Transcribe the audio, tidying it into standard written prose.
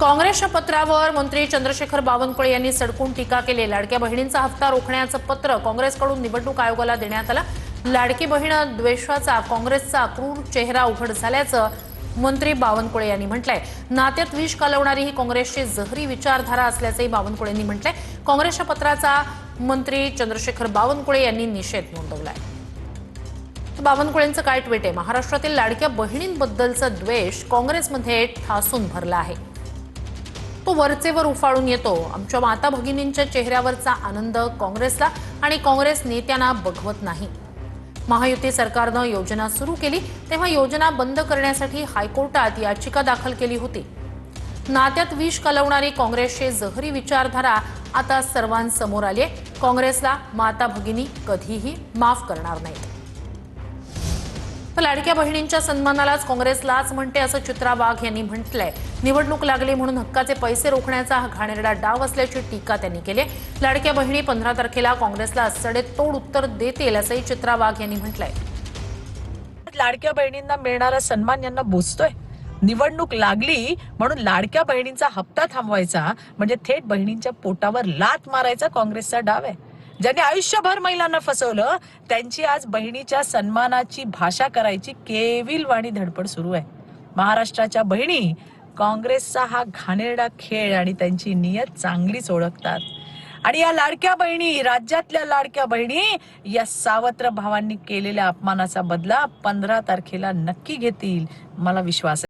काँग्रेसच्या पत्रावर मंत्री चंद्रशेखर बावनकुळे यांनी सडकून टीका केली। लाडक्या बहिणींचा हप्ता रोखण्याचं पत्र काँग्रेसकडून निवडणूक आयोगाला देण्यात आलं। लाडकी बहीण द्वेषाचा काँग्रेसचा क्रूर चेहरा उघड झाल्याचं मंत्री बावनकुळे यांनी म्हटलंय। नात्यात विष कालवणारी ही काँग्रेसची जहरी विचारधारा असल्याचंही बावनकुळेंनी म्हटलंय। काँग्रेसच्या पत्राचा मंत्री चंद्रशेखर बावनकुळे यांनी निषेध नोंदवलाय। बावनकुळेंचं काय ट्विट आहे? महाराष्ट्रातील लाडक्या बहिणींबद्दलचा द्वेष काँग्रेसमध्ये ठासून भरला आहे। तो वरचेवर उफाळून येतो। आमच्या माता भगिनींच्या चेहऱ्यावरचा आनंद काँग्रेसला आणि काँग्रेस नेत्यांना बघवत नाही। महायुती सरकारनं योजना सुरू केली तेव्हा योजना बंद करण्यासाठी हायकोर्टात याचिका दाखल केली होती। नात्यात विष कालवणारी काँग्रेसची जहरी विचारधारा आता सर्वांसमोर आली आहे। काँग्रेसला माता भगिनी कधीही माफ करणार नाहीत। लाडक्या बहिणींच्या सन्मानालाच काँग्रेस लाच म्हणते असं चित्रा वाघ यांनी म्हटलंय। निवडणूक लागली म्हणून हक्काचे पैसे रोखण्याचा हा घाणेरडा डाव असल्याची टीका त्यांनी केली। लाडक्या बहिणी 15 तारखेला काँग्रेसला सडेतोड उत्तर देतील असंही चित्रा वाघ यांनी म्हटलंय। लाडक्या बहिणींना मिळणारा सन्मान यांना बोचतोय। निवडणूक लागली म्हणून लाडक्या बहिणींचा हप्ता थांबवायचा म्हणजे थेट बहिणींच्या पोटावर लात मारायचा काँग्रेसचा डाव आहे। ज्यांनी आयुष्यभर महिलांना फसवलं त्यांची आज बहिणीच्या सन्मानाची भाषा करायची केविलवाणी धडपड सुरू आहे। महाराष्ट्राच्या बहिणी काँग्रेसचा हा घाणेरडा खेळ आणि त्यांची नियत चांगलीच ओळखतात आणि या लाडक्या बहिणी, राज्यातल्या लाडक्या बहिणी या सावत्र भावांनी केलेल्या अपमानाचा बदला 15 तारखेला नक्की घेतील, मला विश्वास आहे।